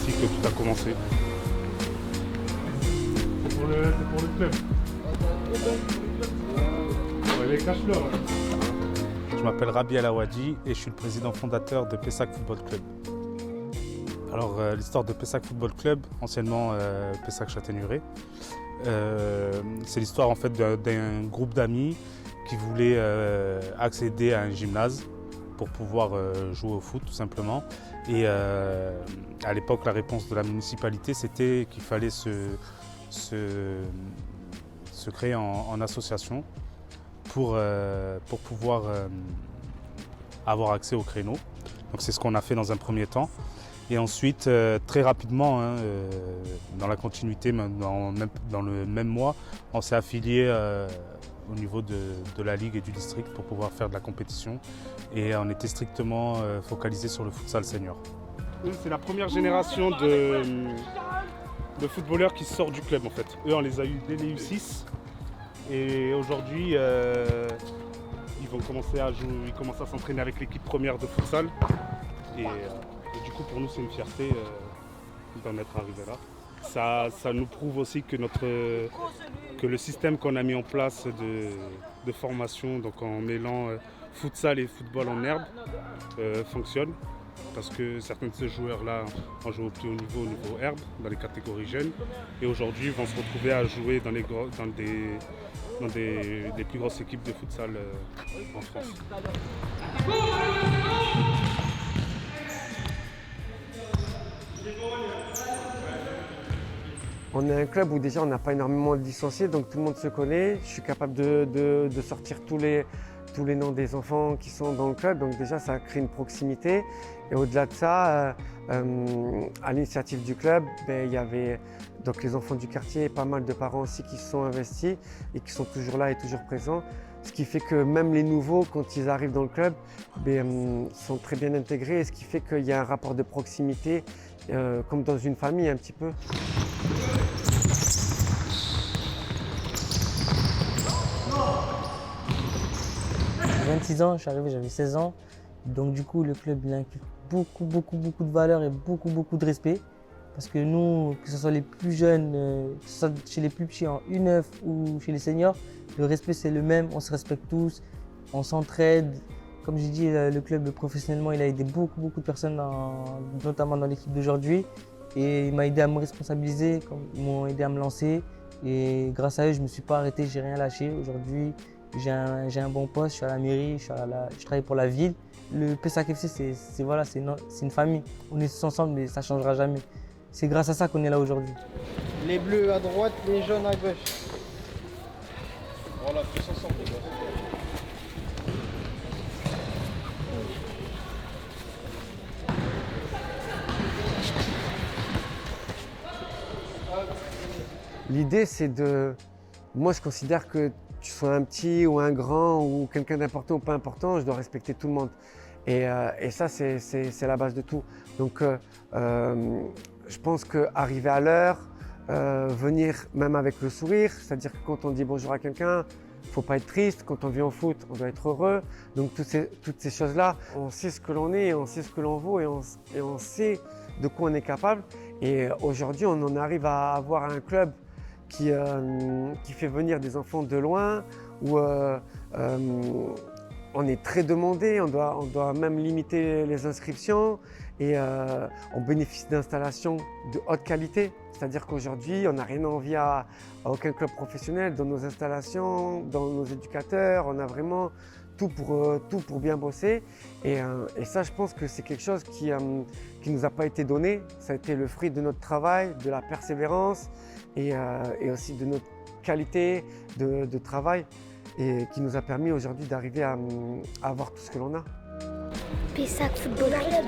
ici que tout a commencé. C'est pour le club. Ouais, mais cache-le. Je m'appelle Rabi Alaouadji et je suis le président fondateur de Pessac Football Club. Alors l'histoire de Pessac Football Club, anciennement Pessac Châtaigneraie, c'est l'histoire en fait d'un groupe d'amis qui voulaient accéder à un gymnase pour pouvoir jouer au foot tout simplement. Et à l'époque, la réponse de la municipalité, c'était qu'il fallait se créer en association pour pouvoir avoir accès au créneau. Donc c'est ce qu'on a fait dans un premier temps. Et ensuite, très rapidement, dans la continuité, dans le même mois, on s'est affilié au niveau de la Ligue et du district pour pouvoir faire de la compétition. Et on était strictement focalisé sur le futsal senior. C'est la première génération de footballeurs qui sort du club en fait. Eux, on les a eu dès les U6. Et aujourd'hui, ils vont commencer à jouer, ils commencent à s'entraîner avec l'équipe première de futsal. Et du coup, pour nous, c'est une fierté d'en être arrivé là. Ça nous prouve aussi que le système qu'on a mis en place de formation, donc en mêlant futsal et football en herbe, fonctionne. Parce que certains de ces joueurs-là ont joué au plus haut niveau herbe, dans les catégories jeunes. Et aujourd'hui, vont se retrouver à jouer dans des plus grosses équipes de futsal en France. On est un club où déjà on n'a pas énormément de licenciés, donc tout le monde se connaît. Je suis capable de sortir tous les noms des enfants qui sont dans le club, donc déjà ça crée une proximité. Et au-delà de ça, à l'initiative du club, il y avait donc les enfants du quartier et pas mal de parents aussi qui se sont investis et qui sont toujours là et toujours présents. Ce qui fait que même les nouveaux, quand ils arrivent dans le club, sont très bien intégrés, et ce qui fait qu'il y a un rapport de proximité, comme dans une famille un petit peu. J'ai 26 ans, je suis arrivé, j'avais 16 ans. Donc du coup, le club il inculque beaucoup de valeurs et beaucoup de respect. Parce que nous, que ce soit les plus jeunes, que ce soit chez les plus petits en U9 ou chez les seniors, le respect c'est le même, on se respecte tous, on s'entraide. Comme j'ai dit, le club professionnellement, il a aidé beaucoup de personnes, notamment dans l'équipe d'aujourd'hui. Et il m'a aidé à me responsabiliser, ils m'ont aidé à me lancer. Et grâce à eux, je ne me suis pas arrêté, j'ai rien lâché. Aujourd'hui, j'ai un bon poste, je suis à la mairie, je travaille pour la ville. Le Pessac FC, c'est une famille. On est tous ensemble, mais ça ne changera jamais. C'est grâce à ça qu'on est là aujourd'hui. Les bleus à droite, les jaunes à gauche. Voilà, tous ensemble les gars. L'idée, c'est de... Moi, je considère que tu sois un petit ou un grand ou quelqu'un d'important ou pas important, je dois respecter tout le monde. Et ça, c'est la base de tout. Donc, je pense qu'arriver à l'heure, venir même avec le sourire, c'est-à-dire que quand on dit bonjour à quelqu'un, il ne faut pas être triste. Quand on vient au foot, on doit être heureux. Donc, toutes ces choses-là, on sait ce que l'on est, on sait ce que l'on vaut et on sait de quoi on est capable. Et aujourd'hui, on en arrive à avoir un club qui fait venir des enfants de loin, où on est très demandé, on doit même limiter les inscriptions et on bénéficie d'installations de haute qualité. C'est-à-dire qu'aujourd'hui, on n'a rien à envier à aucun club professionnel dans nos installations, dans nos éducateurs. On a vraiment tout pour bien bosser. Et ça, je pense que c'est quelque chose qui nous a pas été donné. Ça a été le fruit de notre travail, de la persévérance et aussi de notre qualité de travail et qui nous a permis aujourd'hui d'arriver à avoir tout ce que l'on a. Pessac Football Club.